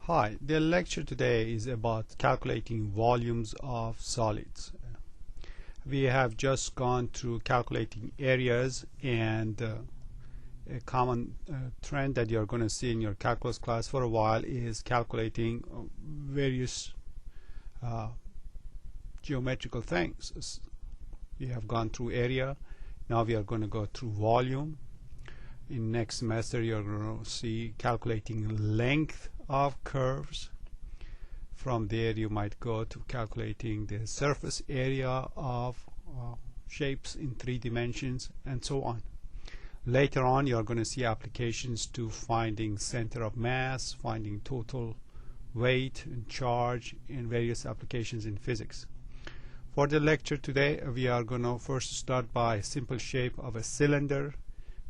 Hi, the lecture today is about calculating volumes of solids. We have just gone through calculating areas, and a common trend that you're going to see in your calculus class for a while is calculating various geometrical things. We have gone through area, now we are going to go through volume. In next semester you're going to see calculating length of curves. From there you might go to calculating the surface area of shapes in 3 dimensions, and so on. Later on you're going to see applications to finding center of mass, finding total weight and charge, and various applications in physics. For the lecture today we are going to first start by a simple shape of a cylinder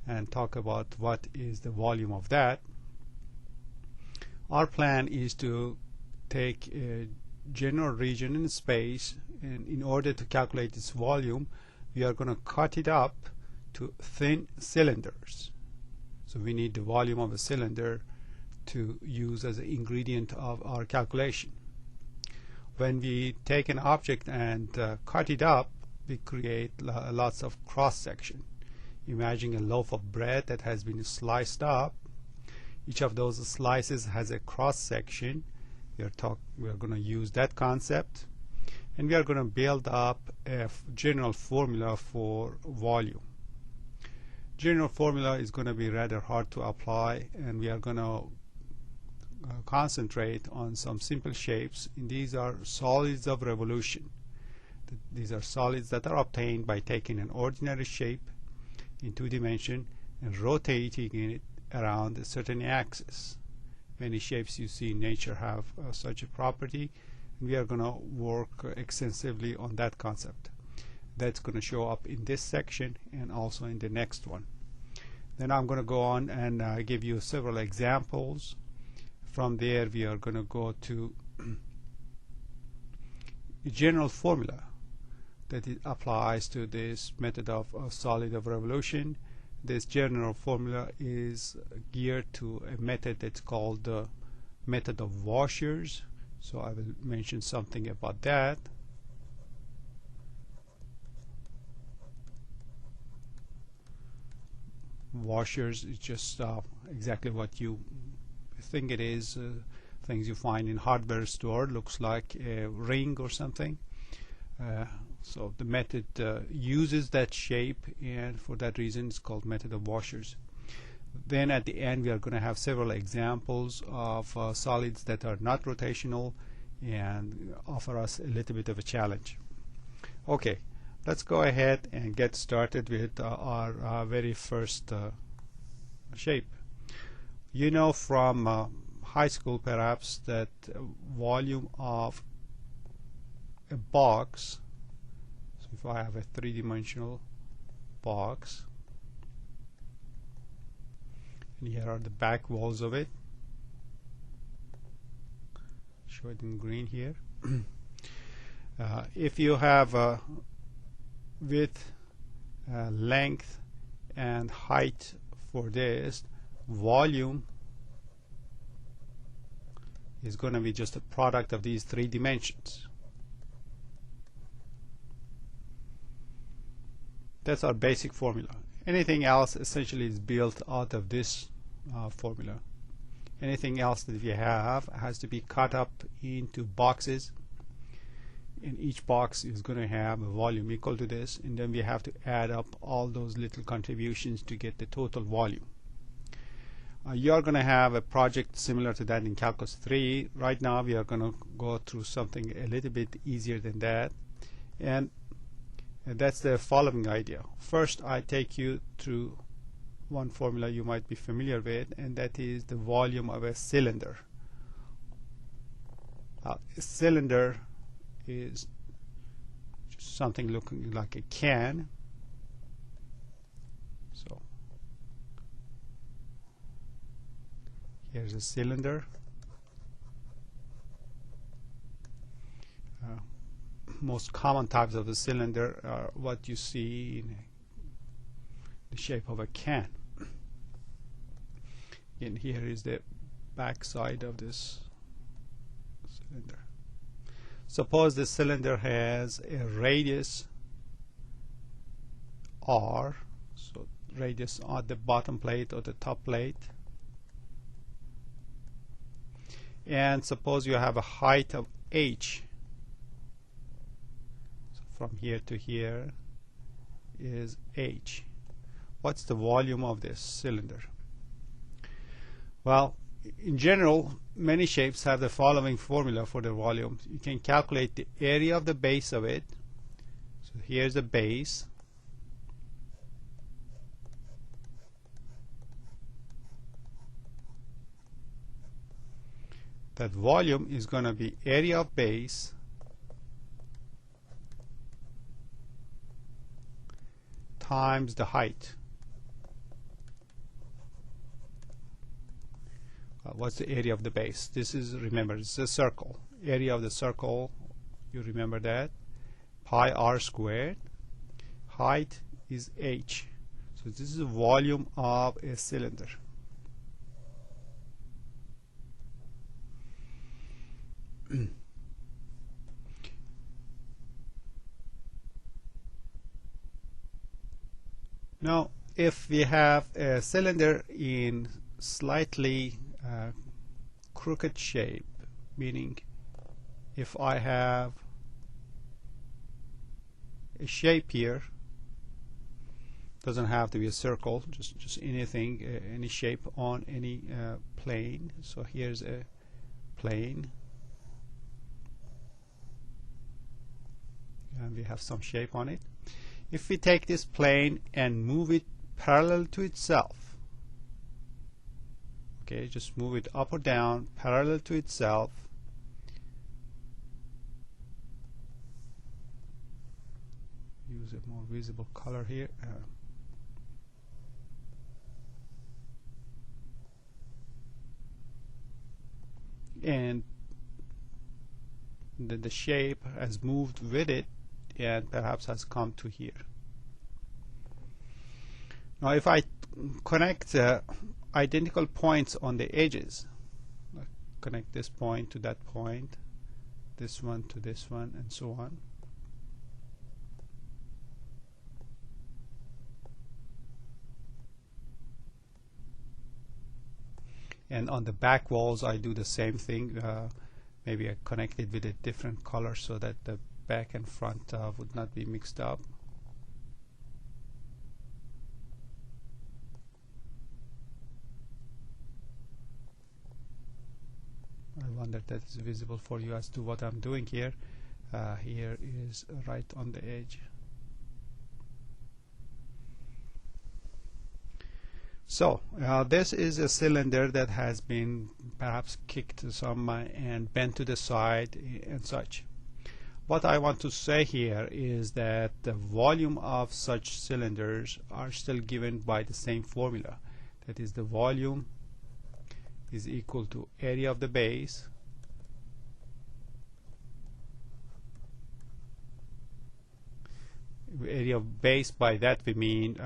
and talk about what is the volume of that. Our plan is to take a general region in space, and in order to calculate its volume we are going to cut it up to thin cylinders. So we need the volume of a cylinder to use as an ingredient of our calculation. When we take an object and cut it up, we create lots of cross section. Imagine a loaf of bread that has been sliced up. Each of those slices has a cross section. We are going to use that concept, and we are going to build up a general formula for volume. General formula is going to be rather hard to apply, and we are going to concentrate on some simple shapes. And these are solids of revolution. These are solids that are obtained by taking an ordinary shape in 2 dimensions and rotating it around a certain axis. Many shapes you see in nature have such a property, and we are going to work extensively on that concept. That's going to show up in this section and also in the next one. Then I'm going to go on and give you several examples. From there we are going to go to a general formula that it applies to this method of solid of revolution. This general formula is geared to a method that's called the method of washers. So I will mention something about that. Washers is just exactly what you think it is. Things you find in hardware store, looks like a ring or something. So the method uses that shape, and for that reason it's called method of washers. Then at the end we are going to have several examples of solids that are not rotational and offer us a little bit of a challenge. Okay, let's go ahead and get started with our very first shape. You know from high school perhaps that volume of a box, so if I have a 3-dimensional box, and here are the back walls of it, show it in green here. If you have width, length and height for this, volume is going to be just a product of these 3 dimensions. That's our basic formula. Anything else essentially is built out of this formula. Anything else that we have has to be cut up into boxes, and each box is going to have a volume equal to this, and then we have to add up all those little contributions to get the total volume. You're going to have a project similar to that in Calculus 3. Right now we are going to go through something a little bit easier than that, and that's the following idea. First I take you through one formula you might be familiar with, and that is the volume of a cylinder. A cylinder is just something looking like a can. So here's a cylinder. Most common types of the cylinder are what you see in the shape of a can. And here is the back side of this cylinder. Suppose the cylinder has a radius r, so radius on the bottom plate or the top plate, and suppose you have a height of h, so from here to here is h. What's the volume of this cylinder? Well, in general, many shapes have the following formula for the volume. You can calculate the area of the base of it. So here's the base. That volume is going to be area of base times the height. What's the area of the base? This is, remember, it's a circle. Area of the circle, you remember that, pi r squared. Height is h. So this is the volume of a cylinder. Now, if we have a cylinder in slightly crooked shape, meaning if I have a shape here, doesn't have to be a circle, just anything, any shape on any plane. So here's a plane, and we have some shape on it. If we take this plane and move it parallel to itself, okay, just move it up or down parallel to itself, use a more visible color here, and the shape has moved with it and perhaps has come to here. Now if I connect identical points on the edges, connect this point to that point, this one to this one, and so on, and on the back walls I do the same thing. Maybe I connect it with a different color so that the back and front would not be mixed up. I wonder if that is visible for you as to what I'm doing here. Here is right on the edge. So this is a cylinder that has been perhaps kicked some and bent to the side and such. What I want to say here is that the volume of such cylinders are still given by the same formula. That is, the volume is equal to area of the base area of base. By that we mean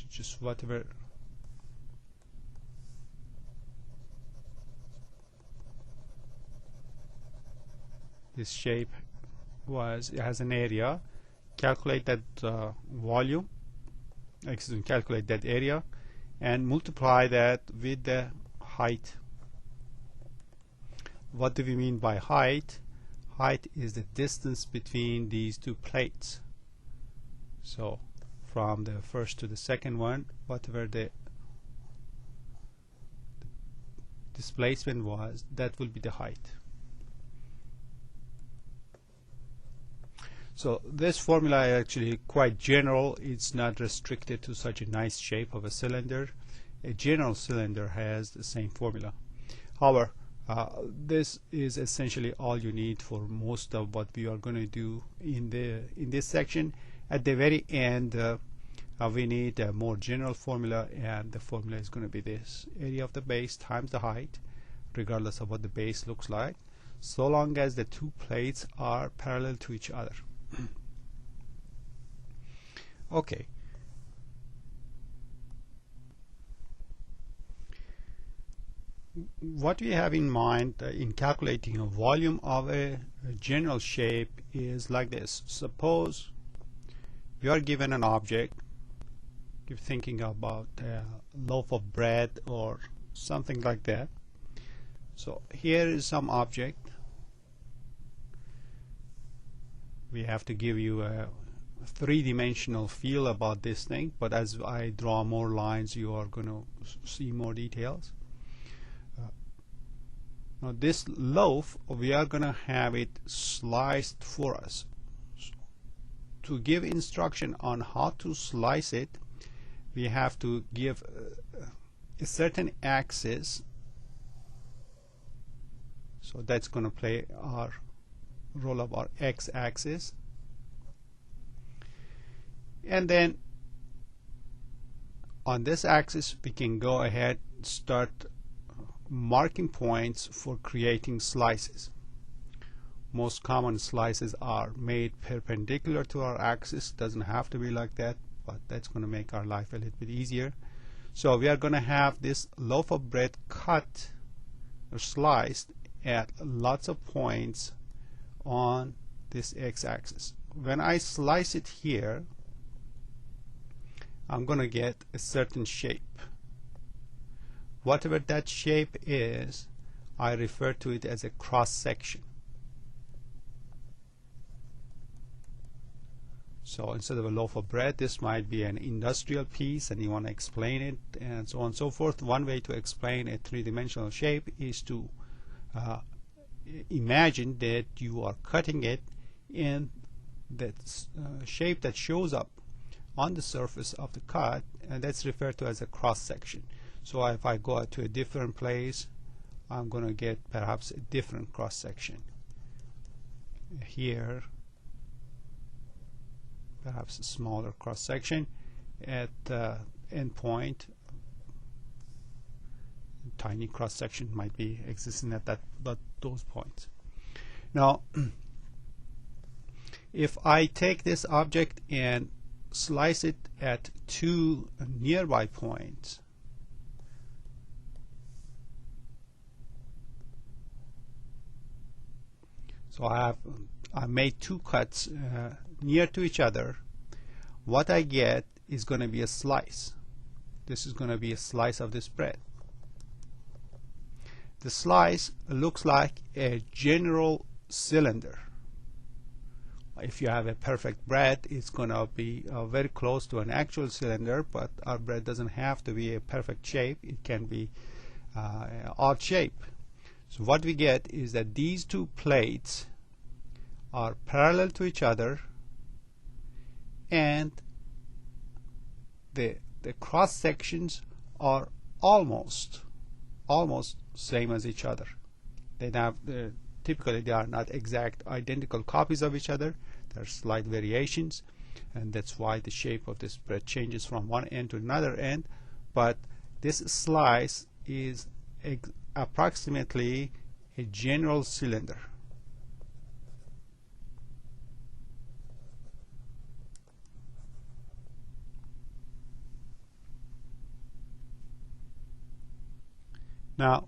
just whatever this shape was, it has an area. Calculate that volume, calculate that area and multiply that with the height. What do we mean by height? Height is the distance between these two plates. So from the first to the second one, whatever the displacement was, that will be the height. So this formula is actually quite general. It's not restricted to such a nice shape of a cylinder. A general cylinder has the same formula. However, this is essentially all you need for most of what we are going to do in this section. At the very end, we need a more general formula, and the formula is going to be this: area of the base times the height, regardless of what the base looks like, so long as the two plates are parallel to each other. Okay. what we have in mind in calculating a volume of a general shape is like this. Suppose you are given an object, you're thinking about a loaf of bread or something like that. So here is some object. We have to give you a three-dimensional feel about this thing, but as I draw more lines you are going to see more details. Now this loaf, we are going to have it sliced for us. So to give instruction on how to slice it, we have to give a certain axis. So that's going to play our role of our x-axis. And then on this axis we can go ahead and start marking points for creating slices. Most common slices are made perpendicular to our axis. Doesn't have to be like that, but that's going to make our life a little bit easier. So we are going to have this loaf of bread cut or sliced at lots of points on this x-axis. When I slice it here, I'm going to get a certain shape. Whatever that shape is, I refer to it as a cross section. So instead of a loaf of bread, this might be an industrial piece and you want to explain it and so on and so forth. One way to explain a three-dimensional shape is to imagine that you are cutting it in that shape that shows up on the surface of the cut, and that's referred to as a cross section. So if I go to a different place, I'm going to get perhaps a different cross section. Here, perhaps a smaller cross section. At end point, tiny cross section might be existing at those points. Now, if I take this object and slice it at two nearby points, so I made two cuts near to each other. What I get is going to be a slice. This is going to be a slice of this bread. The slice looks like a general cylinder. If you have a perfect bread, it's going to be very close to an actual cylinder, but our bread doesn't have to be a perfect shape. It can be an odd shape. So what we get is that these two plates are parallel to each other, and the cross sections are almost same as each other. Typically they are not exact identical copies of each other. There are slight variations, and that's why the shape of this bread changes from one end to another end, but this slice is approximately a general cylinder. Now,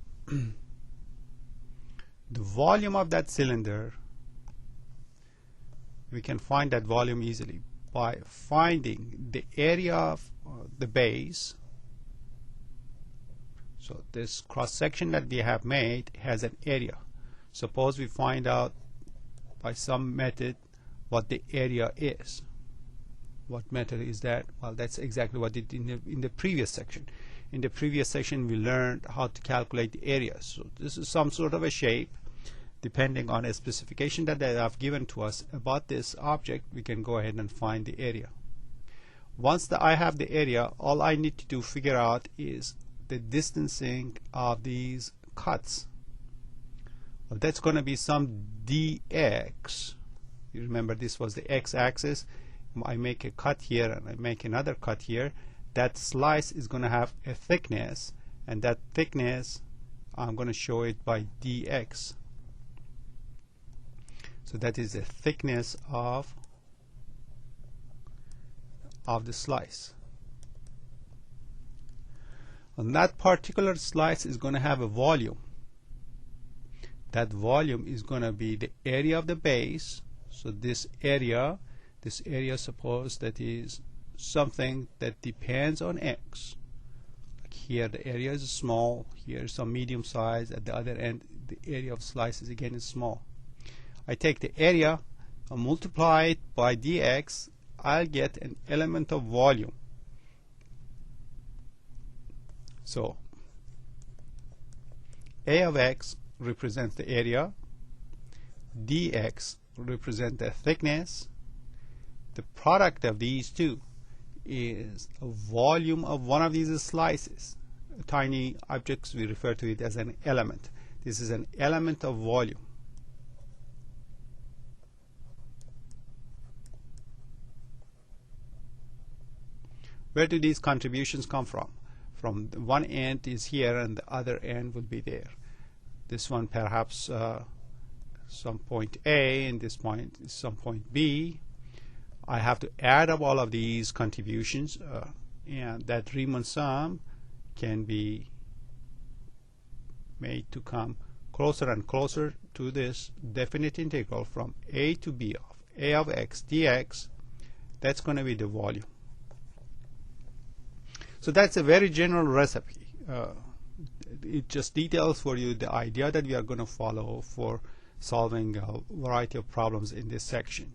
the volume of that cylinder, we can find that volume easily by finding the area of the base. So this cross section that we have made has an area. Suppose we find out by some method what the area is. What method is that? Well, that's exactly what it did in the previous section. In the previous section we learned how to calculate the area. So this is some sort of a shape. Depending on a specification that they have given to us about this object, we can go ahead and find the area. Once I have the area, all I need to do figure out is the distancing of these cuts. Well, that's going to be some dx. You remember this was the x-axis. I make a cut here and I make another cut here. That slice is going to have a thickness, and that thickness I'm going to show it by dx. So that is the thickness of the slice. And that particular slice is going to have a volume. That volume is going to be the area of the base. So this area suppose that is something that depends on x. Like here the area is small, here is some medium size, at the other end the area of slices again is small. I take the area and multiply it by dx, I'll get an element of volume. So a of x represents the area, dx represents the thickness. The product of these two is a volume of one of these slices. Tiny objects, we refer to it as an element. This is an element of volume. Where do these contributions come from? From one end is here and the other end would be there. This one perhaps some point A, and this point is some point B. I have to add up all of these contributions, and that Riemann sum can be made to come closer and closer to this definite integral from a to b of a of x dx. That's going to be the volume. So that's a very general recipe. It just details for you the idea that we are going to follow for solving a variety of problems in this section.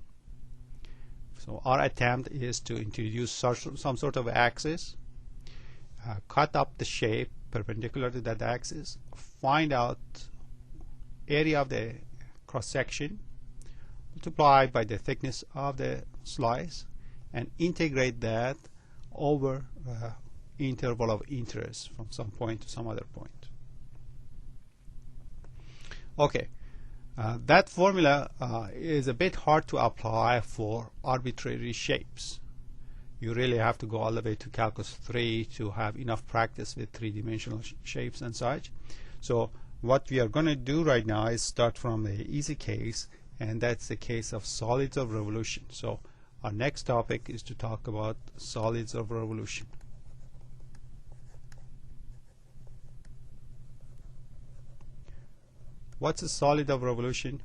So our attempt is to introduce some sort of axis, cut up the shape perpendicular to that axis, find out area of the cross section, multiply by the thickness of the slice, and integrate that over interval of interest from some point to some other point. Okay, that formula is a bit hard to apply for arbitrary shapes. You really have to go all the way to Calculus 3 to have enough practice with three-dimensional shapes and such. So what we are going to do right now is start from the easy case, and that's the case of solids of revolution. So our next topic is to talk about solids of revolution. What's a solid of revolution?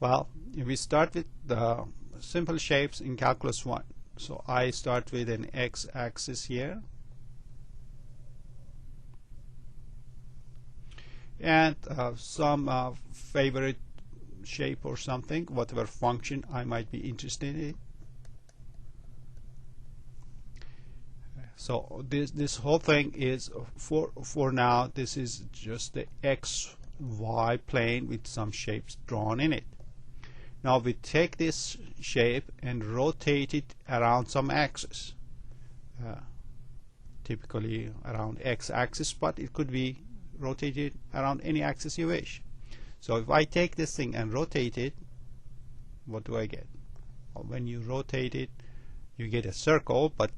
Well, if we start with the simple shapes in Calculus 1. So I start with an x-axis here, and some favorite shape or something, whatever function I might be interested in. So this whole thing is for now, this is just the xy plane with some shapes drawn in it. Now we take this shape and rotate it around some axis, typically around x-axis, but it could be rotated around any axis you wish. So if I take this thing and rotate it, what do I get? Well, when you rotate it, you get a circle, but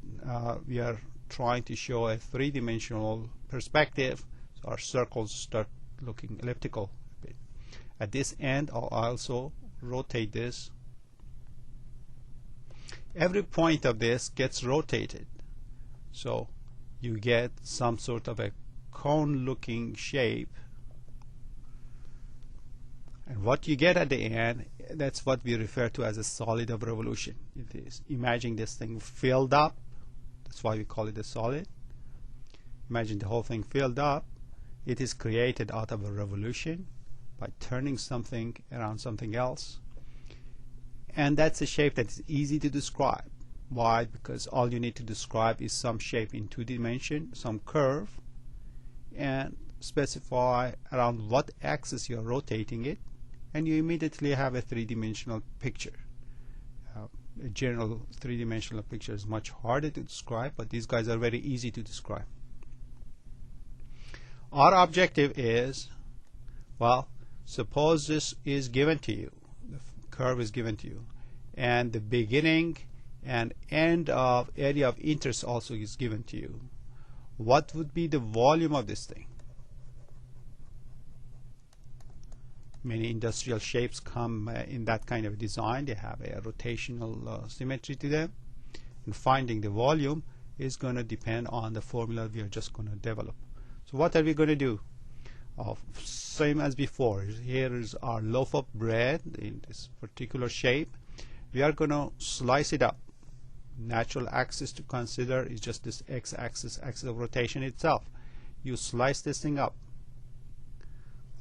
we are trying to show a three-dimensional perspective, so our circles start looking elliptical a bit. At this end, I'll also rotate this. Every point of this gets rotated, so you get some sort of a cone-looking shape. And what you get at the end, that's what we refer to as a solid of revolution. It is, imagine this thing filled up. That's why we call it a solid. Imagine the whole thing filled up. It is created out of a revolution by turning something around something else. And that's a shape that is easy to describe. Why? Because all you need to describe is some shape in 2 dimensions, some curve, and specify around what axis you are rotating it, and you immediately have a 3-dimensional picture. A general 3-dimensional picture is much harder to describe, but these guys are very easy to describe. Our objective is, well, suppose this is given to you, the curve is given to you, and the beginning and end of area of interest also is given to you. What would be the volume of this thing? Many industrial shapes come in that kind of design. They have a rotational symmetry to them. And finding the volume, is going to depend on the formula we are just going to develop. So what are we going to do? Same as before. Here is our loaf of bread in this particular shape. We are going to slice it up. Natural axis to consider is just this x-axis, axis of rotation itself. You slice this thing up.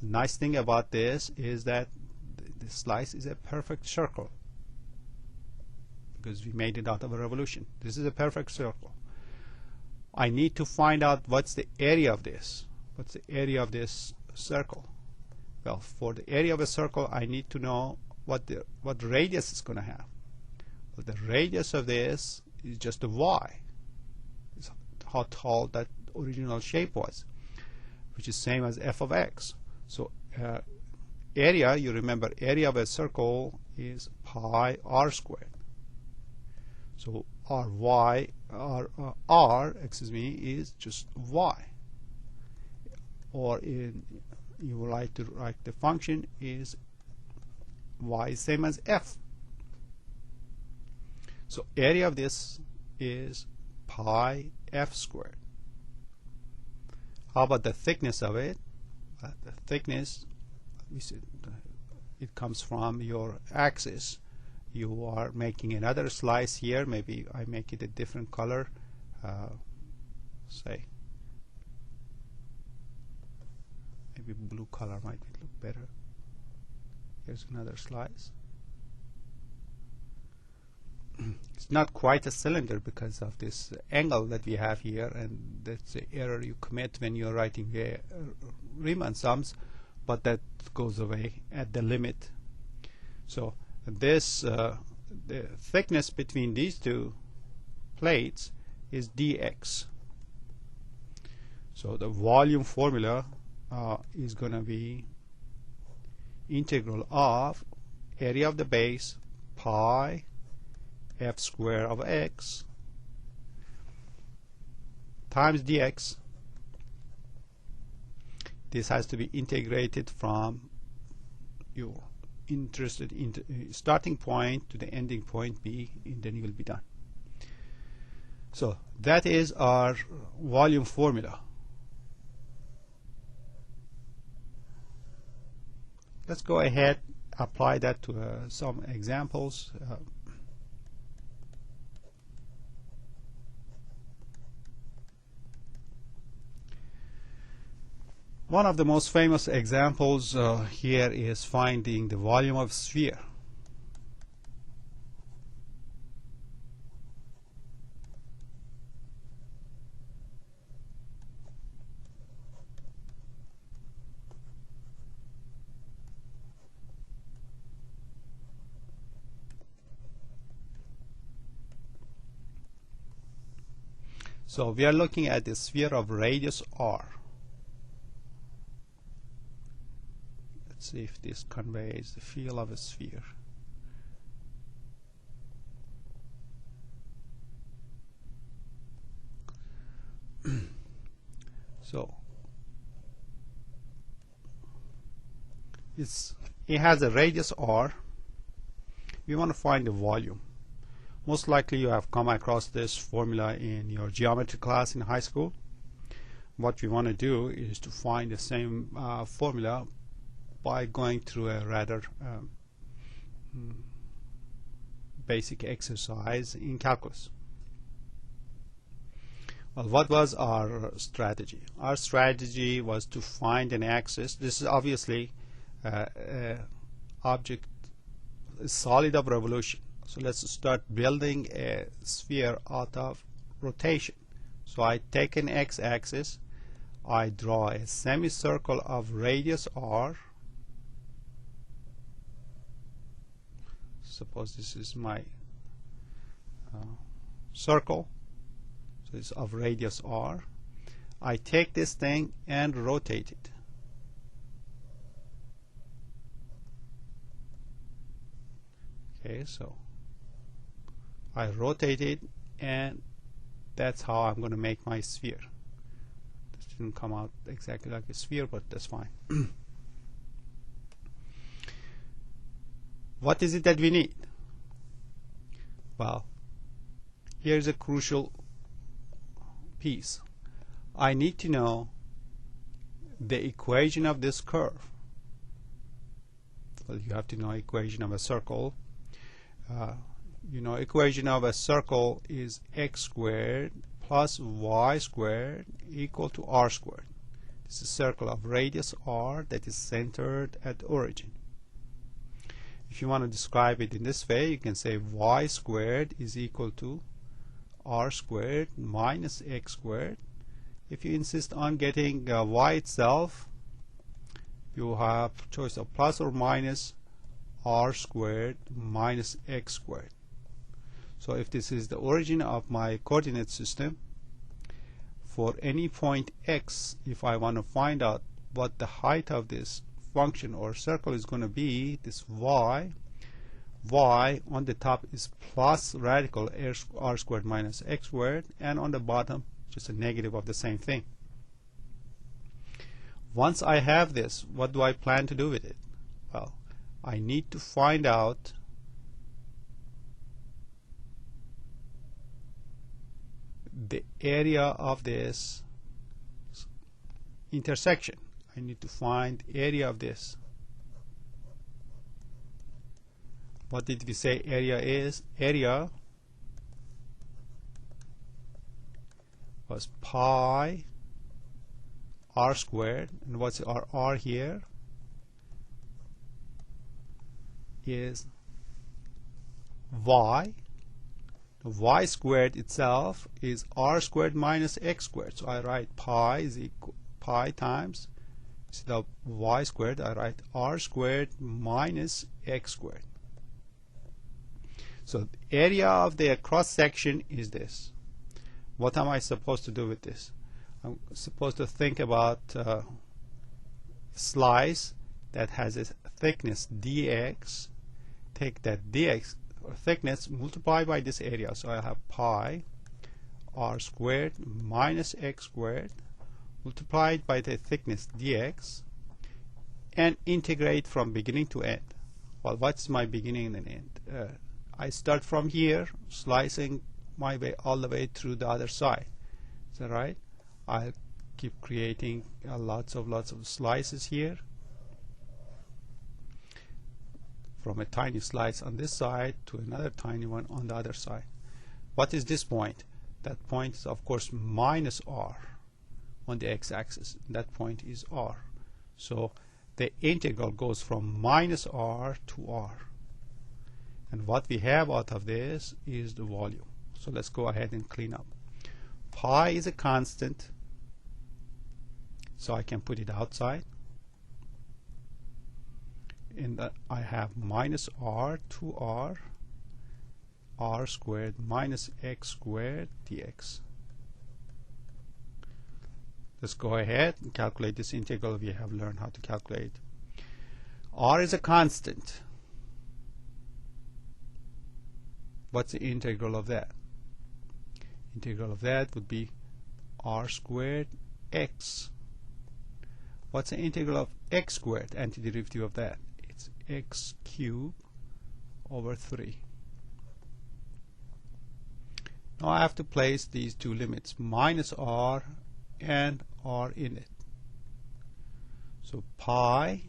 The nice thing about this is that the slice is a perfect circle, because we made it out of a revolution. This is a perfect circle. I need to find out what's the area of this. What's the area of this circle? Well, for the area of a circle, I need to know what radius it's going to have. Well, the radius of this is just a y. It's how tall that original shape was, which is same as f of x. So area, you remember, area of a circle is pi r squared. So r is just y. Or you would like to write the function is y is same as f. So area of this is pi f squared. How about the thickness of it? The thickness, it comes from your axis. You are making another slice here. Maybe I make it a different color. Say maybe blue color might look better. Here's another slice. It's not quite a cylinder because of this angle that we have here, and that's the error you commit when you're writing Riemann sums, but that goes away at the limit. So this the thickness between these two plates is dx. So the volume formula is going to be integral of area of the base pi f square of x times dx. This has to be integrated from your interested in starting point to the ending point b, and then you will be done. So that is our volume formula. Let's go ahead, apply that to some examples. One of the most famous examples here is finding the volume of sphere. So we are looking at the sphere of radius r. Let's see if this conveys the feel of a sphere. So it has a radius r. We want to find the volume. Most likely you have come across this formula in your geometry class in high school. What we want to do is to find the same formula by going through a rather basic exercise in calculus. Well, what was our strategy? Our strategy was to find an axis. This is obviously object, a solid of revolution. So let's start building a sphere out of rotation. So I take an x-axis, I draw a semicircle of radius r. Suppose this is my circle, so it's of radius r. I take this thing and rotate it. Okay, so I rotate it, and that's how I'm going to make my sphere. This didn't come out exactly like a sphere, but that's fine. What is it that we need? Well, here's a crucial piece. I need to know the equation of this curve. Well, you have to know equation of a circle. You know, equation of a circle is x squared plus y squared equal to r squared. This is a circle of radius r that is centered at origin. If you want to describe it in this way, you can say y squared is equal to r squared minus x squared. If you insist on getting y itself, you have choice of plus or minus r squared minus x squared. So if this is the origin of my coordinate system, for any point x, if I want to find out what the height of this function or circle is going to be, this y on the top is plus radical r squared minus x squared, and on the bottom just a negative of the same thing. Once I have this, what do I plan to do with it? Well, I need to find out the area of this intersection. I need to find area of this. What did we say area is? Area was pi r squared, and what's our r here? Is y. Y squared itself is r squared minus x squared. So I write pi is equal pi times, instead of y squared, I write r squared minus x squared. So the area of the cross section is this. What am I supposed to do with this? I'm supposed to think about a slice that has a thickness dx. Take that dx or thickness, multiply by this area. So I have pi r squared minus x squared multiplied by the thickness dx, and integrate from beginning to end. Well, what's my beginning and end? I start from here, slicing my way all the way through the other side. Is that right? I'll keep creating lots of slices here, from a tiny slice on this side to another tiny one on the other side. What is this point? That point is of course minus r on the x-axis. That point is r. So the integral goes from minus r to r. And what we have out of this is the volume. So let's go ahead and clean up. Pi is a constant, so I can put it outside. And I have minus r to r squared minus x squared dx. Let's go ahead and calculate this integral. We have learned how to calculate. R is a constant. What's the integral of that? Integral of that would be r squared x. What's the integral of x squared? Antiderivative of that? It's x cubed over 3. Now I have to place these two limits, minus r and r in it. So pi,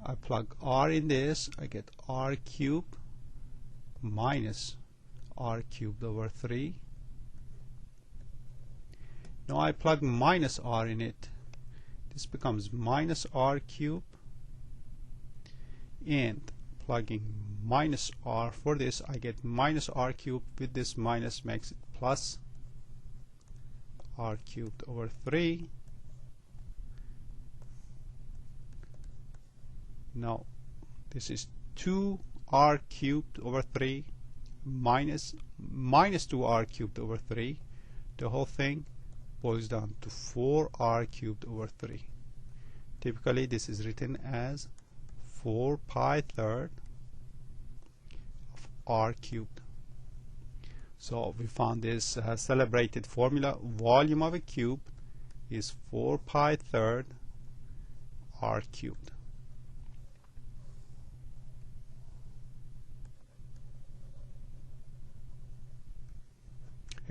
I plug r in this, I get r cubed minus r cubed over 3. Now I plug minus r in it. This becomes minus r cubed, and plugging minus r for this, I get minus r cubed with this minus makes it plus r cubed over 3. Now this is 2r cubed over 3 minus 2r cubed over 3. The whole thing boils down to 4r cubed over 3. Typically this is written as 4 pi third of r cubed. So we found this celebrated formula. Volume of a cube is 4 pi third r cubed.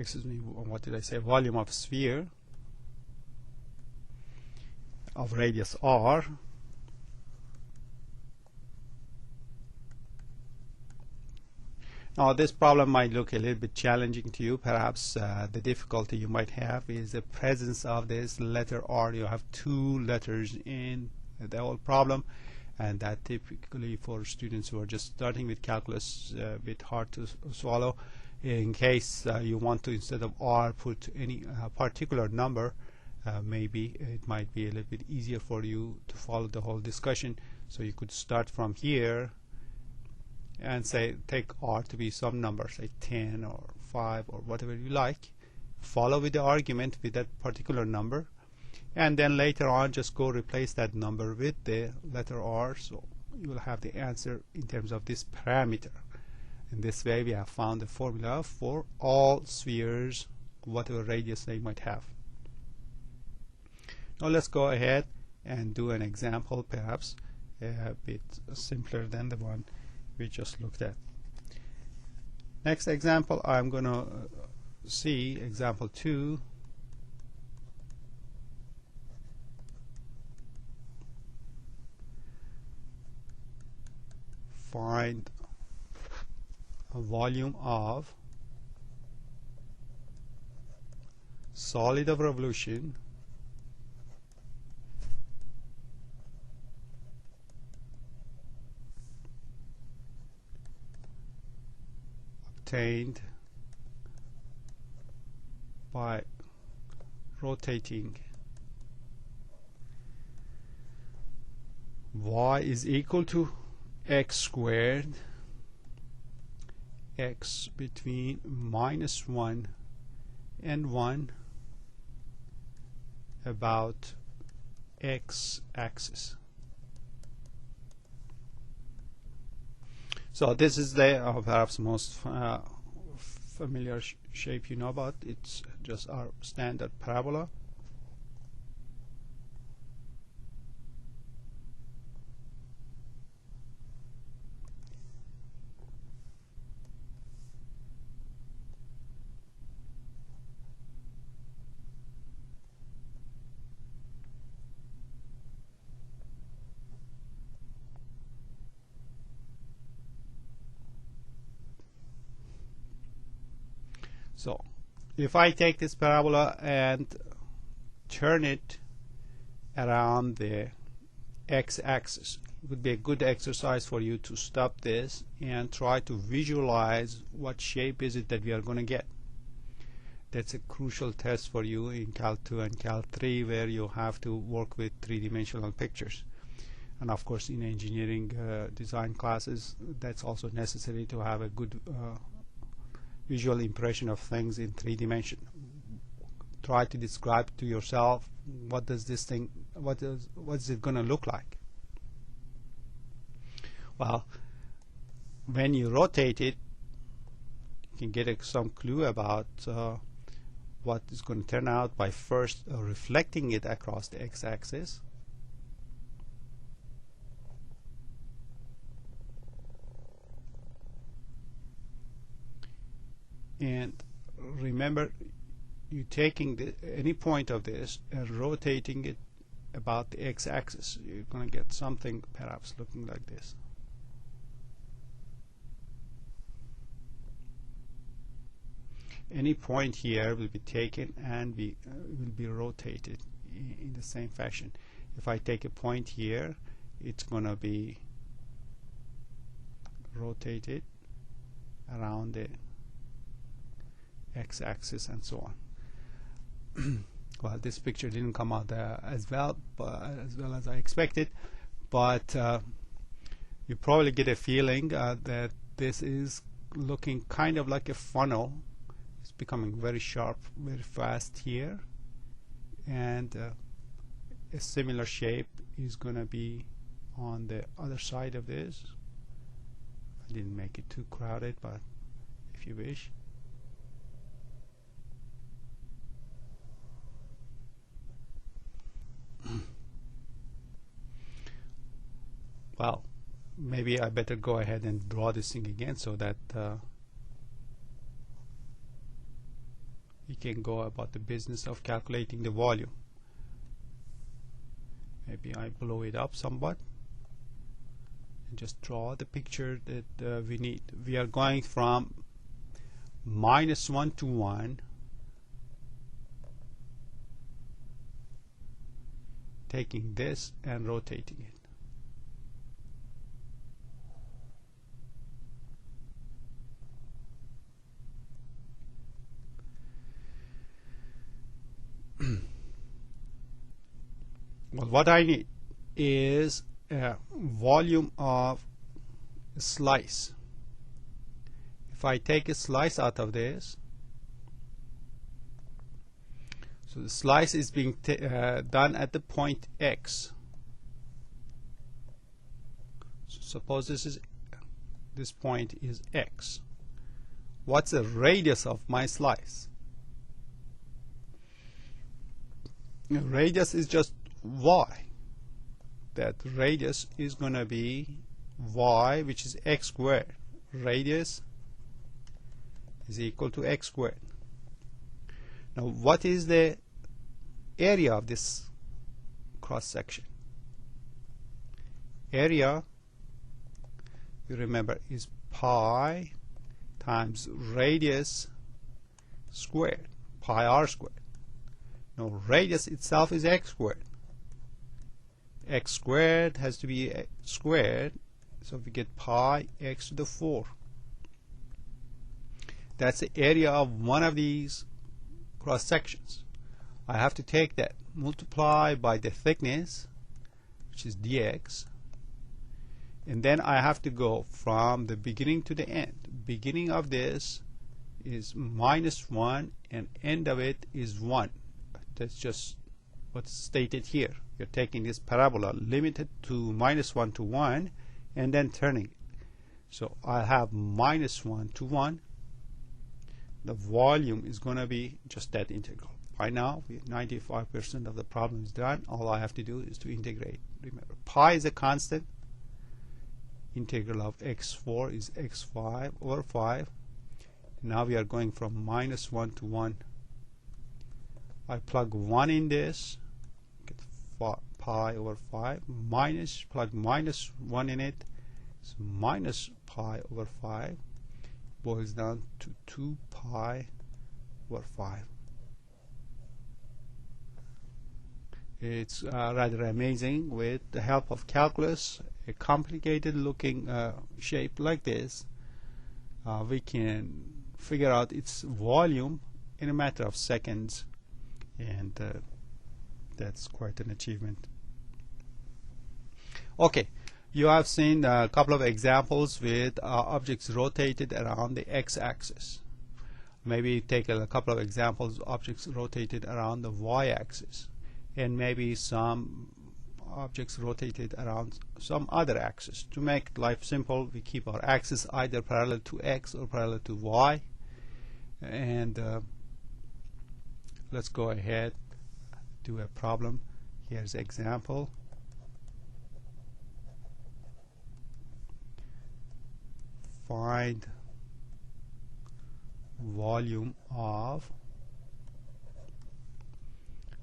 excuse me, what did I say, volume of sphere of radius r. Now this problem might look a little bit challenging to you. Perhaps the difficulty you might have is the presence of this letter R. You have two letters in the whole problem, and that typically for students who are just starting with calculus a bit hard to swallow. In case you want to, instead of R, put any particular number, maybe it might be a little bit easier for you to follow the whole discussion. So you could start from here and say take R to be some number, say 10 or 5 or whatever you like. Follow with the argument with that particular number, and then later on just go replace that number with the letter R, so you will have the answer in terms of this parameter. In this way we have found the formula for all spheres, whatever radius they might have. Now let's go ahead and do an example, perhaps a bit simpler than the one we just looked at. Next example, I'm going to see example 2. Find a volume of solid of revolution obtained by rotating y is equal to x squared, x between -1 and 1 about x-axis. So this is the perhaps most familiar shape you know about. It's just our standard parabola. So if I take this parabola and turn it around the x-axis, it would be a good exercise for you to stop this and try to visualize what shape is it that we are going to get. That's a crucial test for you in Cal 2 and Cal 3, where you have to work with three-dimensional pictures. And of course in engineering design classes, that's also necessary to have a good visual impression of things in 3 dimensions. Try to describe to yourself what does this thing, what is it going to look like. Well, when you rotate it, you can get some clue about what is going to turn out by first reflecting it across the x-axis. And remember, you taking any point of this and rotating it about the x-axis, you're going to get something perhaps looking like this. Any point here will be taken and will be rotated in the same fashion. If I take a point here, it's going to be rotated around the x-axis and so on. Well, this picture didn't come out as well as I expected, but you probably get a feeling that this is looking kind of like a funnel. It's becoming very sharp very fast here, and a similar shape is going to be on the other side of this. I didn't make it too crowded, but if you wish. Well, maybe I better go ahead and draw this thing again so that we can go about the business of calculating the volume. Maybe I blow it up somewhat and just draw the picture that we need. We are going from -1 to 1, taking this and rotating it. Well, what I need is a volume of a slice. If I take a slice out of this, so the slice is being done at the point X. So suppose this point is X. What's the radius of my slice? The radius is just Y. That radius is going to be Y, which is X squared. Radius is equal to X squared. Now, what is the area of this cross section? Area, you remember, is pi times radius squared, pi r squared. Now, radius itself is X squared. X squared has to be X squared, so we get pi x to the 4. That's the area of one of these cross sections. I have to take that, multiply by the thickness, which is dx, and then I have to go from the beginning to the end. Beginning of this is -1 and end of it is 1. That's just what's stated here. You're taking this parabola, limited to -1 to 1, and then turning it. So I have -1 to 1. The volume is going to be just that integral. By now, 95% of the problem is done. All I have to do is to integrate. Remember, pi is a constant. Integral of x4 is x5 over 5. Now we are going from -1 to 1. I plug 1 in this, get pi over 5, plug -1 in it, so minus pi over 5 boils down to 2 pi over 5. It's rather amazing. With the help of calculus, a complicated looking shape like this, we can figure out its volume in a matter of seconds, and that's quite an achievement. Okay, you have seen a couple of examples with objects rotated around the x-axis. Maybe take a couple of examples of objects rotated around the y-axis, and maybe some objects rotated around some other axis. To make life simple, we keep our axis either parallel to x or parallel to y, and let's go ahead, do a problem. Here's example. Find volume of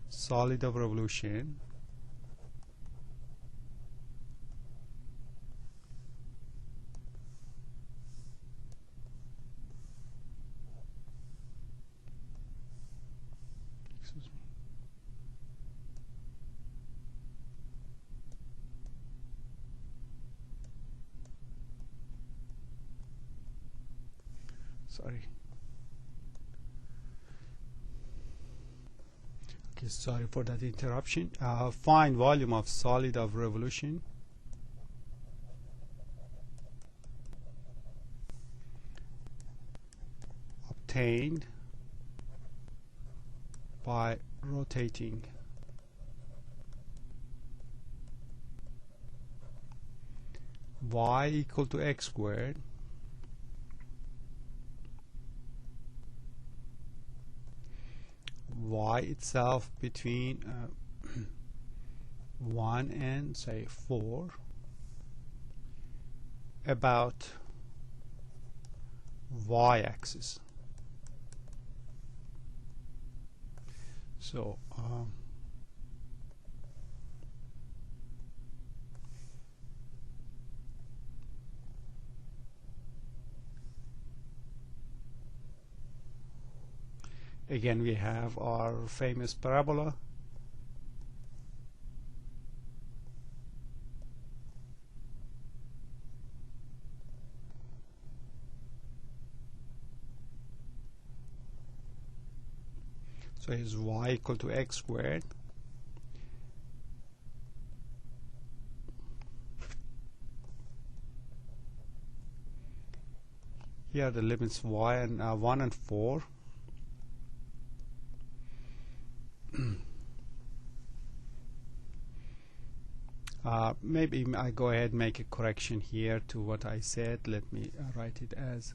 solid of revolution sorry for that interruption. Find volume of solid of revolution obtained by rotating y equal to x squared y itself between 1 and say 4 about y-axis. So again we have our famous parabola. So is y equal to x squared. Here are the limits y and 1 and 4. Maybe I go ahead and make a correction here to what I said. Let me write it as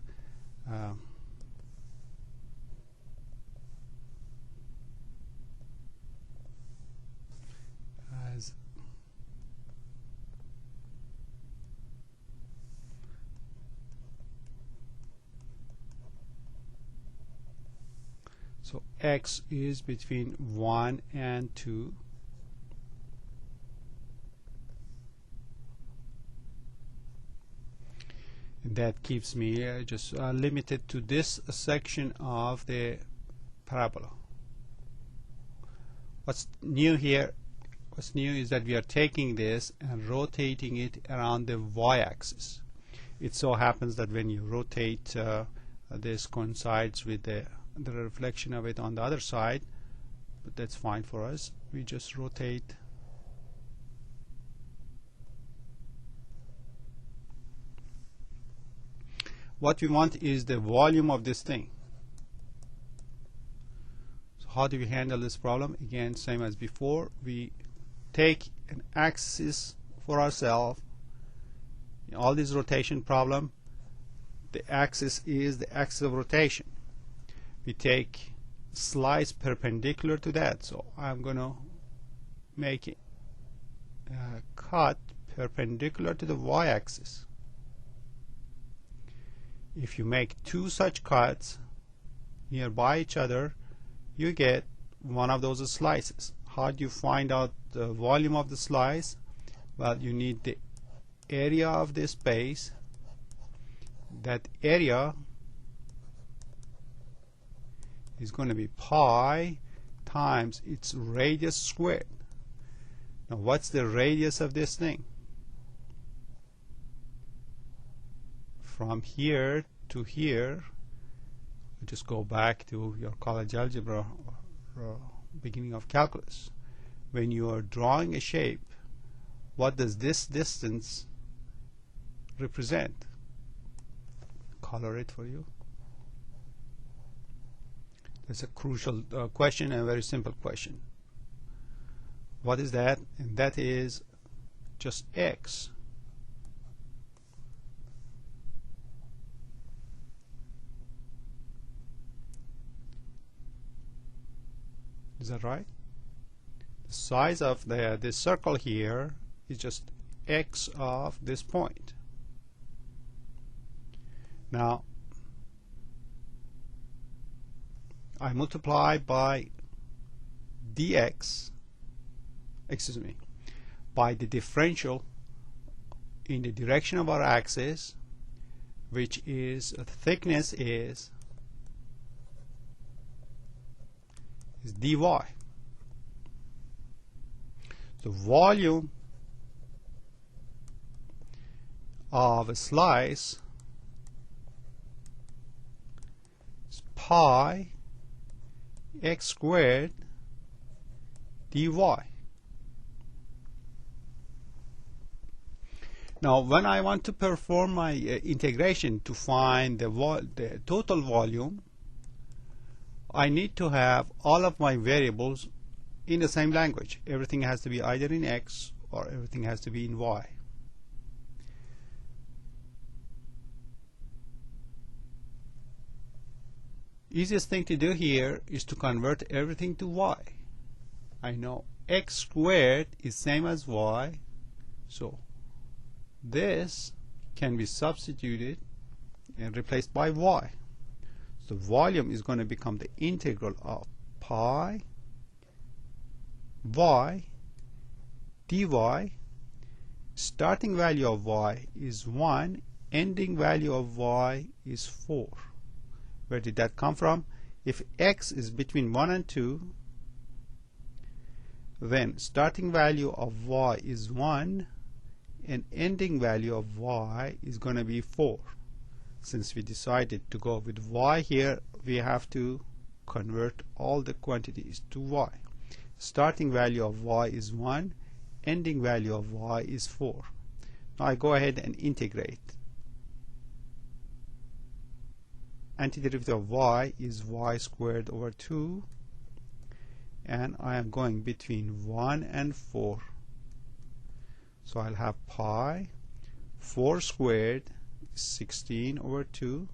so x is between 1 and 2. And that keeps me just limited to this section of the parabola. What's new here? What's new is that we are taking this and rotating it around the y-axis. It so happens that when you rotate this coincides with the reflection of it on the other side, but that's fine for us. We just rotate what we want is the volume of this thing. So how do we handle this problem? Again, same as before, we take an axis for ourselves. In all this rotation problem, the axis is the axis of rotation. We take slice perpendicular to that, so I'm going to make it cut perpendicular to the y-axis. If you make two such cuts nearby each other, you get one of those slices. How do you find out the volume of the slice? Well, you need the area of this base. That area is going to be pi times its radius squared. Now what's the radius of this thing? From here to here, just go back to your college algebra or beginning of calculus. When you are drawing a shape, what does this distance represent? Color it for you. That's a crucial question, and a very simple question. What is that? And that is just x. Is that right? The size of this circle here is just x of this point. Now I multiply by dx, excuse me, by the differential in the direction of our axis, which is thickness is dy. The volume of a slice is pi x squared dy. Now when I want to perform my integration to find the total volume, I need to have all of my variables in the same language. Everything has to be either in x or everything has to be in y. Easiest thing to do here is to convert everything to y. I know x squared is same as y, so this can be substituted and replaced by y. So volume is going to become the integral of pi y dy, starting value of y is 1, ending value of y is 4. Where did that come from? If x is between 1 and 2, then starting value of y is 1 and ending value of y is going to be 4. Since we decided to go with y here, we have to convert all the quantities to y. Starting value of y is 1, ending value of y is 4. Now I go ahead and integrate. Antiderivative of y is y squared over 2, and I am going between 1 and 4. So I'll have pi 4 squared is 16 over 2,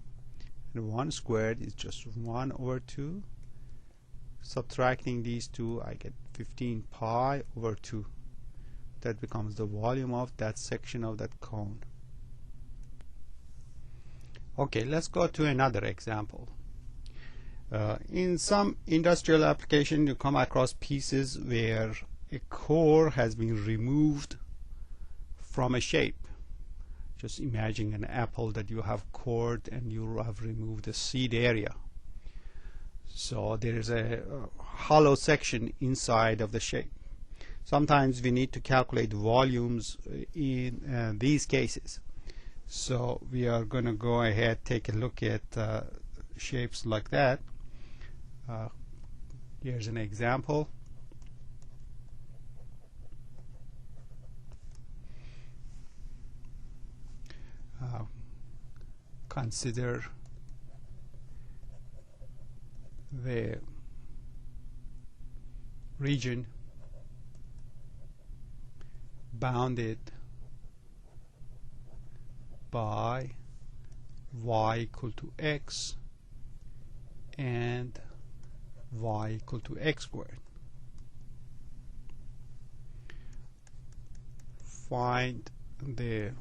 and 1 squared is just 1 over 2. Subtracting these two, I get 15 pi over 2. That becomes the volume of that section of that cone. Okay, let's go to another example. In some industrial application, you come across pieces where a core has been removed from a shape. Just imagine an apple that you have cored and you have removed the seed area. So there is a hollow section inside of the shape. Sometimes we need to calculate volumes in these cases. So we are going to go ahead, take a look at shapes like that. Here's an example. Consider the region bounded by y equal to x and y equal to x squared. Find the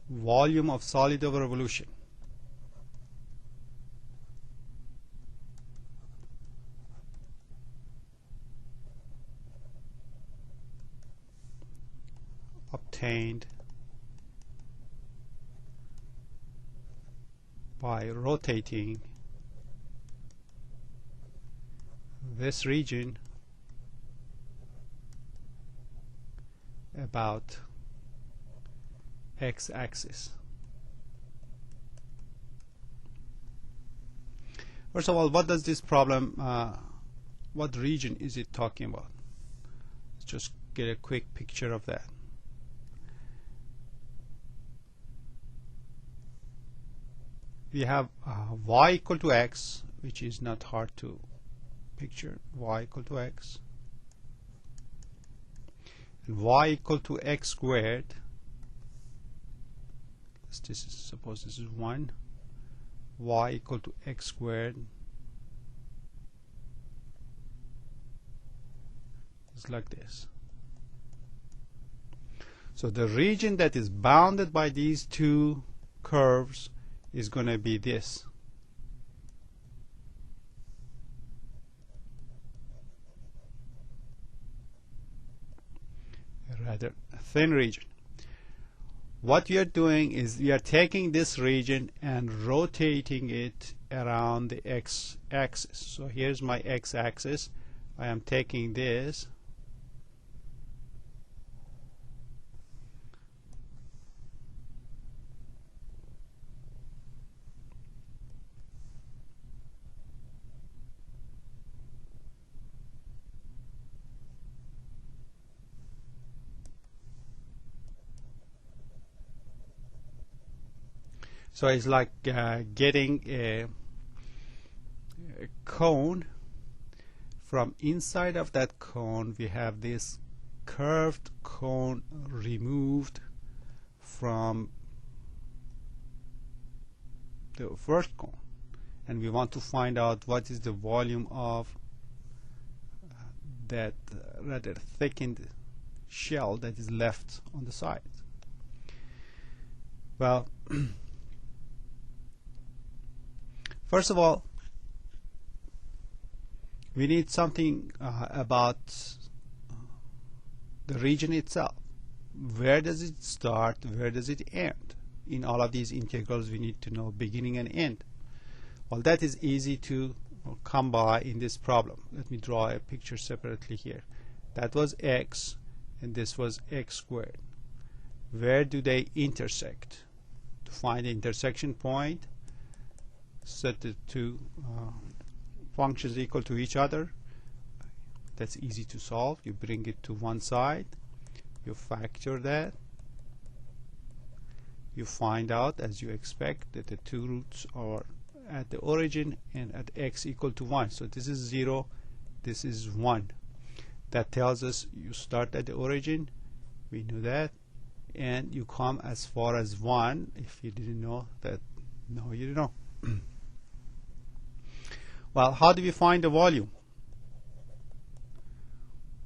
volume of solid over revolution. Obtained by rotating this region about x-axis. First of all, what does this problem, what region is it talking about? Let's just get a quick picture of that. We have y equal to x, which is not hard to picture, y equal to x, and y equal to x squared. Suppose this is 1, y equal to x squared is like this. So the region that is bounded by these two curves is going to be this. A rather thin region. What we are doing is we are taking this region and rotating it around the x-axis. So here's my x-axis. I am taking this So it's like getting a cone. From inside of that cone, we have this curved cone removed from the first cone, and we want to find out what is the volume of that rather thickened shell that is left on the side. Well, first of all, we need something about the region itself. Where does it start? Where does it end? In all of these integrals, we need to know beginning and end. Well, that is easy to come by in this problem. Let me draw a picture separately here. That was x, and this was x squared. Where do they intersect? To find the intersection point, set the two functions equal to each other. That's easy to solve. You bring it to one side, you factor that, you find out, as you expect, that the two roots are at the origin and at x equal to 1. So this is 0, this is 1. That tells us you start at the origin, we knew that, and you come as far as 1. If you didn't know that, now you know. Well, how do we find the volume?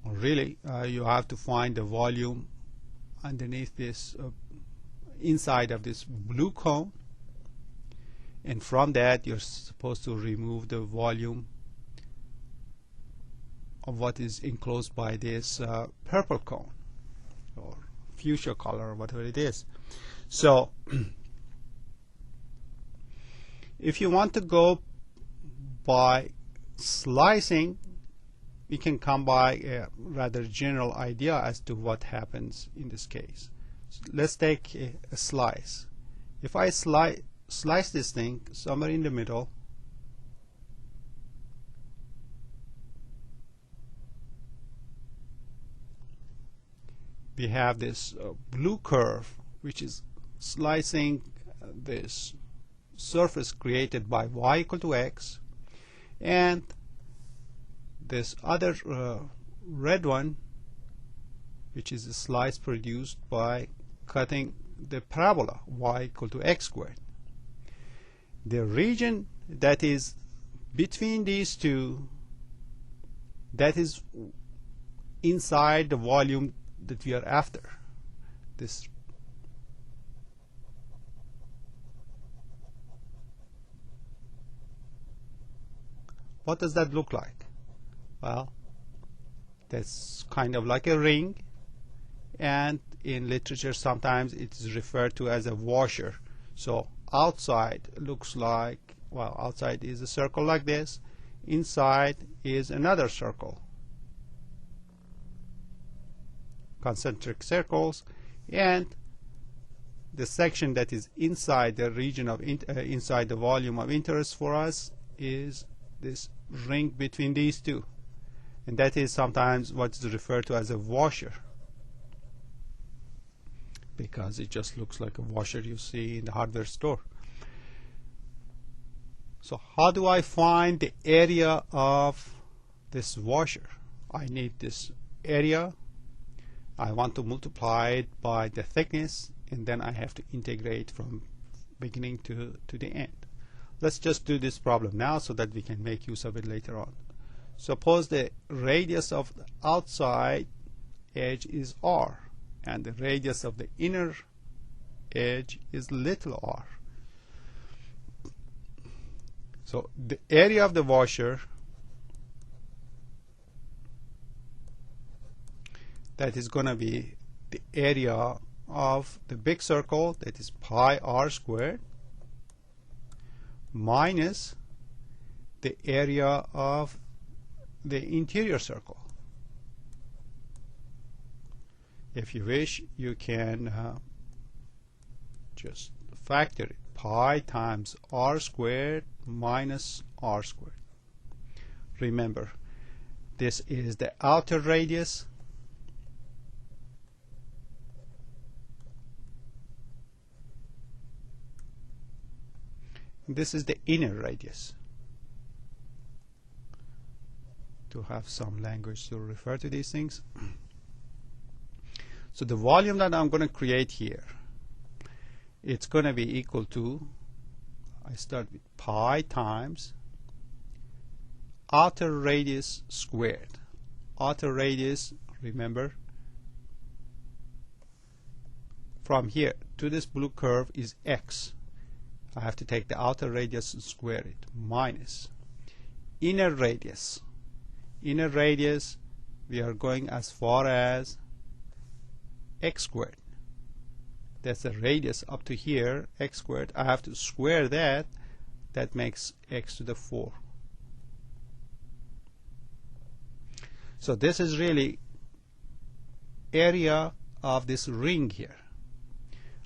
Well, really, you have to find the volume underneath this, inside of this blue cone, and from that you're supposed to remove the volume of what is enclosed by this purple cone or fuchsia color or whatever it is. So if you want to go by slicing, we can come by a rather general idea as to what happens in this case. So let's take a slice. If I slice this thing somewhere in the middle, we have this blue curve which is slicing this surface created by y equal to x, and this other red one, which is a slice produced by cutting the parabola y equal to x squared. The region that is between these two, that is inside the volume that we are after. This what does that look like? Well, that's kind of like a ring, and in literature sometimes it's referred to as a washer. So outside looks like, well, outside is a circle like this, inside is another circle, concentric circles, and the section that is inside the region of inside the volume of interest for us is this ring between these two, and that is sometimes what is referred to as a washer, because it just looks like a washer you see in the hardware store. So how do I find the area of this washer? I need this area, I want to multiply it by the thickness, and then I have to integrate from beginning to the end. Let's just do this problem now so that we can make use of it later on. Suppose the radius of the outside edge is r, and the radius of the inner edge is little r. So the area of the washer, that is going to be the area of the big circle, that is pi r squared, minus the area of the interior circle. If you wish, you can just factor it. Pi times r squared minus r squared. Remember, this is the outer radius, this is the inner radius, to have some language to refer to these things. So the volume that I'm going to create here, it's going to be equal to, I start with pi times outer radius squared. Outer radius, remember, from here to this blue curve is x. I have to take the outer radius and square it, minus inner radius. inner radius, we are going as far as x squared. That's the radius up to here, x squared. I have to square that. That makes x to the 4. So this is really area of this ring here.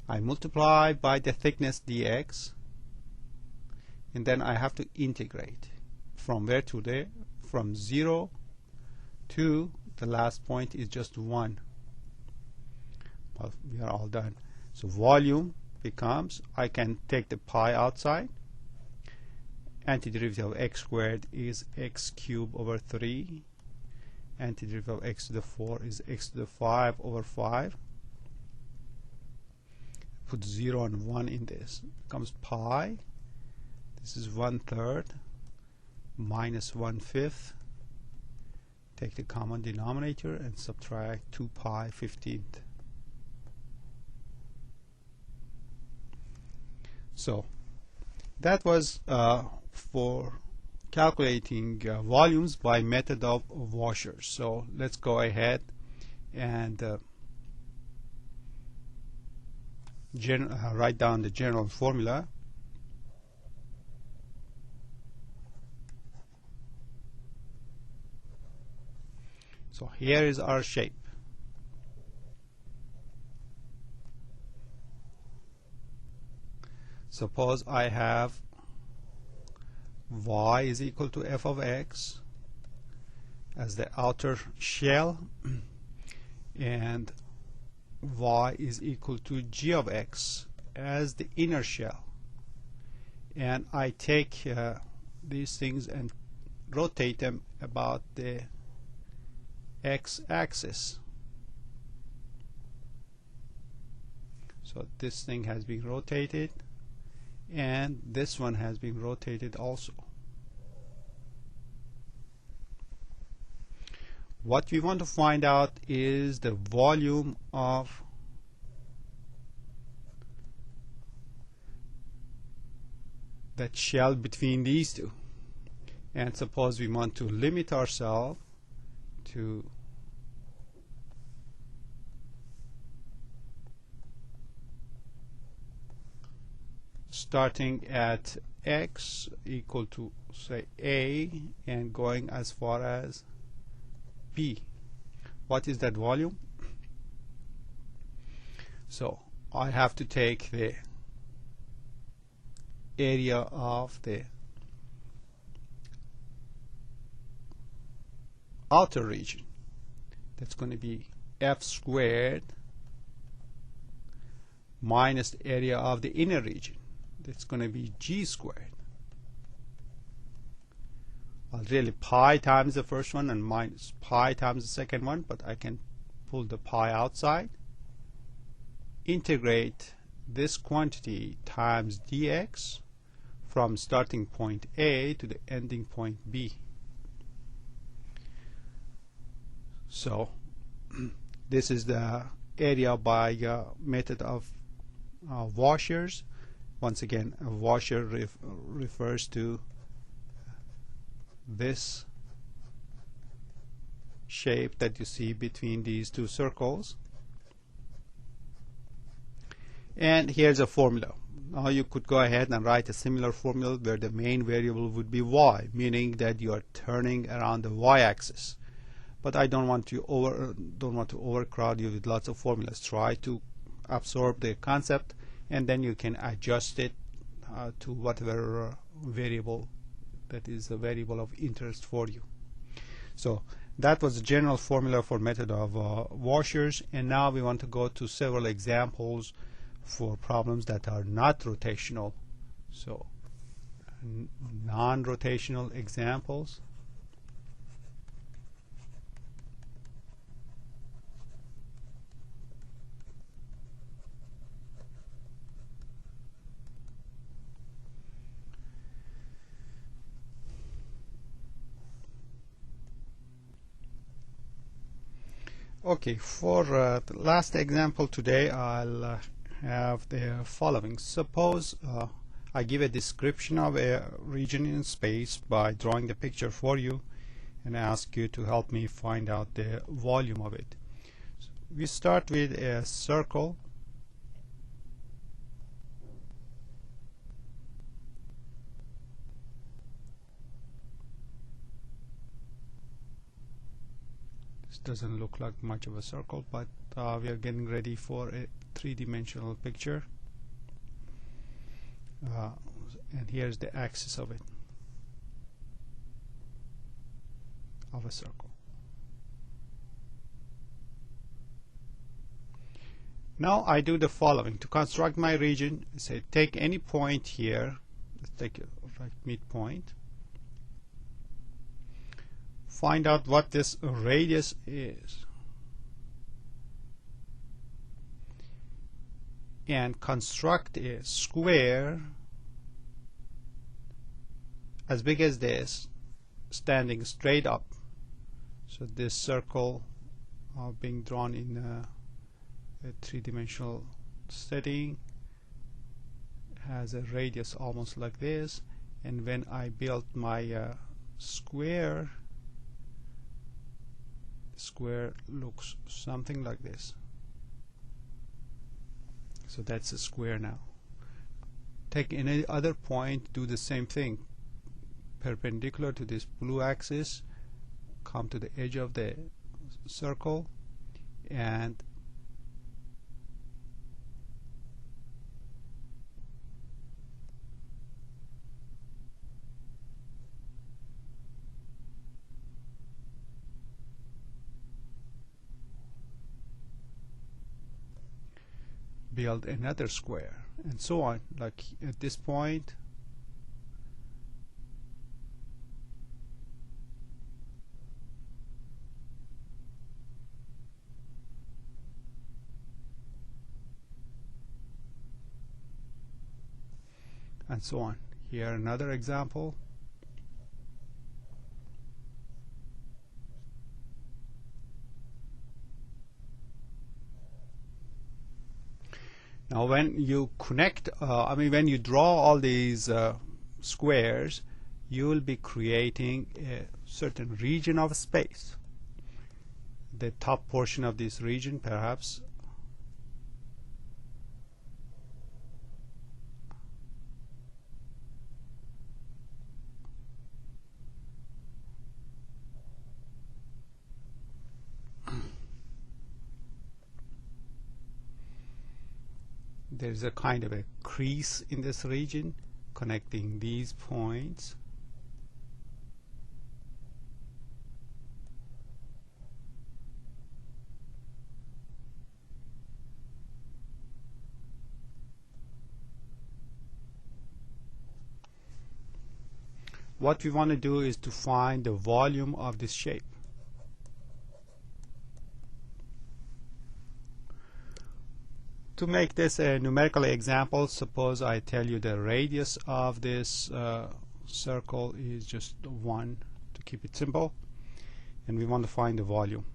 I multiply by the thickness dx, and then I have to integrate from where to there, from 0 to the last point is just 1. Well, we are all done. So volume becomes, I can take the pi outside. Antiderivative of x squared is x cubed over 3. Antiderivative of x to the 4 is x to the 5 over 5. Put 0 and 1 in this. Becomes pi. This is 1/3 minus 1/5. Take the common denominator and subtract 2 pi 15th. So that was for calculating volumes by method of washers. So let's go ahead and write down the general formula. So here is our shape. Suppose I have y is equal to f of x as the outer shell, and y is equal to g of x as the inner shell. And I take these things and rotate them about the x-axis. So this thing has been rotated, and this one has been rotated also. What we want to find out is the volume of that shell between these two. And suppose we want to limit ourselves to starting at x equal to, say, a, and going as far as b. What is that volume? So I have to take the area of the outer region. That's going to be f squared minus the area of the inner region. That's going to be g squared. Well, really pi times the first one and minus pi times the second one, but I can pull the pi outside, integrate this quantity times dx from starting point A to the ending point B. So this is the area by method of washers. Once again, a washer refers to this shape that you see between these two circles. And here's a formula. Now you could go ahead and write a similar formula where the main variable would be y, meaning that you are turning around the y-axis. But I don't want to overcrowd you with lots of formulas. Try to absorb the concept, and then you can adjust it to whatever variable that is a variable of interest for you. So that was the general formula for method of washers, and now we want to go to several examples for problems that are not rotational. So non-rotational examples. Okay, for the last example today, I'll have the following. Suppose I give a description of a region in space by drawing the picture for you, and ask you to help me find out the volume of it. So we start with a circle. This doesn't look like much of a circle, but we are getting ready for a three-dimensional picture. And here's the axis of it, of a circle. Now I do the following. To construct my region, say take any point here, let's take a right midpoint, find out what this radius is, and construct a square as big as this, standing straight up. So this circle being drawn in a three-dimensional setting has a radius almost like this, and when I build my square, the square looks something like this. So that's a square now. Take any other point, do the same thing. Perpendicular to this blue axis, come to the edge of the circle and build another square, and so on. Like at this point, and so on. Here another example. Now when you connect, when you draw all these squares, you will be creating a certain region of space. The top portion of this region, perhaps, there's a kind of a crease in this region connecting these points. What we want to do is to find the volume of this shape. To make this a numerical example, suppose I tell you the radius of this circle is just 1, to keep it simple, and we want to find the volume.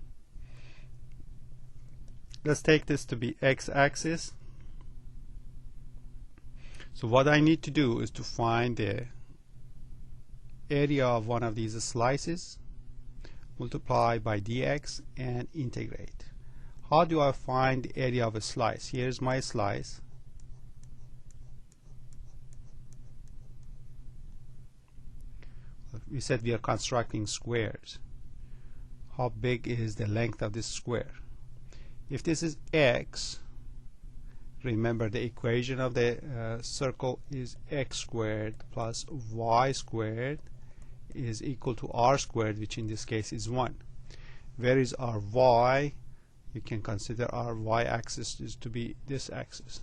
Let's take this to be x-axis. So what I need to do is to find the area of one of these slices, multiply by dx, and integrate. How do I find the area of a slice? Here's my slice. We said we are constructing squares. How big is the length of this square? If this is x, remember the equation of the circle is x squared plus y squared is equal to r squared, which in this case is 1. Where is our y? You can consider our y-axis is to be this axis.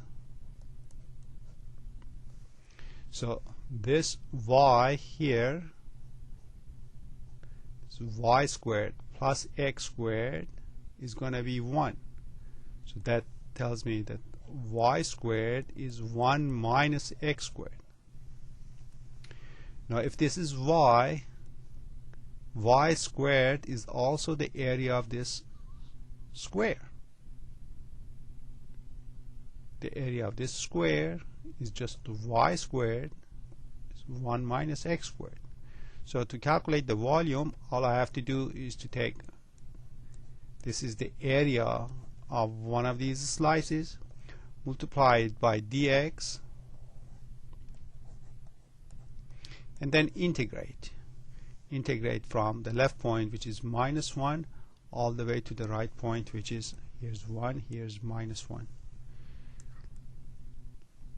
So this y here, so y squared plus x squared is going to be 1. So that tells me that y squared is 1 minus x squared. Now if this is y, y squared is also the area of this square. The area of this square is just y squared, is 1 minus x squared. So to calculate the volume, all I have to do is to take, this is the area of one of these slices, multiply it by dx, and then integrate from the left point, which is -1, all the way to the right point, which is, here's 1, here's -1.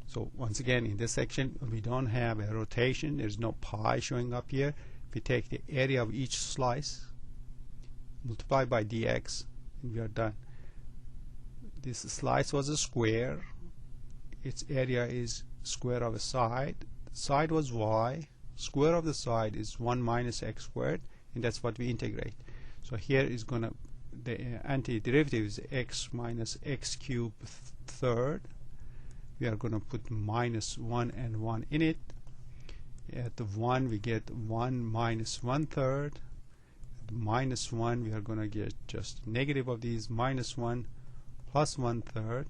So once again, in this section we don't have a rotation, there's no pi showing up here. We take the area of each slice, multiply by dx, and we are done. This slice was a square, its area is square of a side, side was y, square of the side is 1 minus x squared, and that's what we integrate. So here is gonna, the antiderivative is x minus x cubed third. We are going to put -1 and 1 in it. At the 1 we get 1 minus 1/3. At the -1 we are going to get just negative of these, -1 plus 1/3.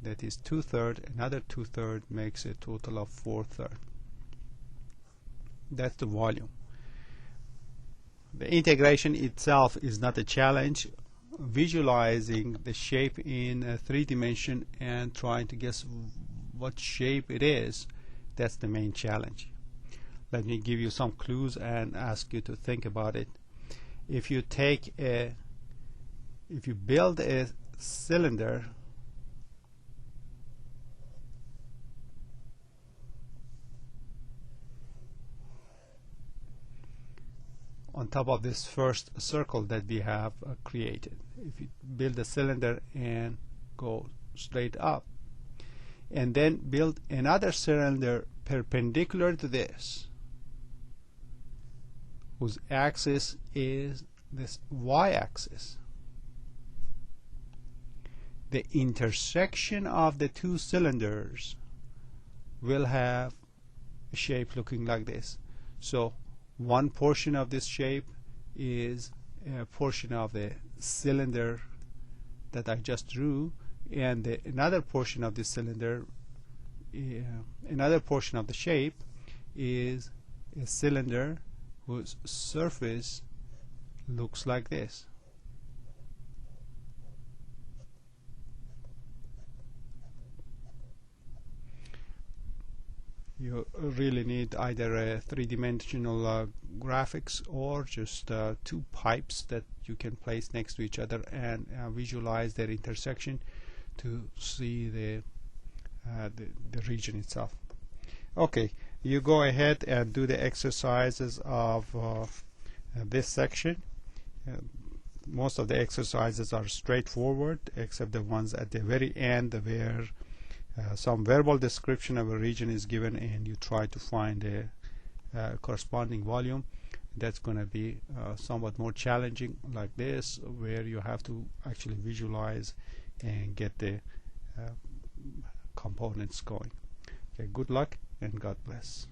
That is 2/3. Another 2/3 makes a total of 4/3. That's the volume. The integration itself is not a challenge. Visualizing the shape in 3 dimension and trying to guess what shape it is, that's the main challenge. Let me give you some clues and ask you to think about it. If you build a cylinder on top of this first circle that we have created, if you build a cylinder and go straight up, and then build another cylinder perpendicular to this, whose axis is this y-axis, the intersection of the two cylinders will have a shape looking like this. So one portion of this shape is a portion of the cylinder that I just drew, and another portion of the cylinder, another portion of the shape is a cylinder whose surface looks like this. You really need either a 3-dimensional graphics or just 2 pipes that you can place next to each other and visualize their intersection to see the region itself. Okay, you go ahead and do the exercises of this section. Most of the exercises are straightforward, except the ones at the very end where some verbal description of a region is given and you try to find a corresponding volume. That's going to be somewhat more challenging, like this, where you have to actually visualize and get the components going. Okay, good luck and God bless.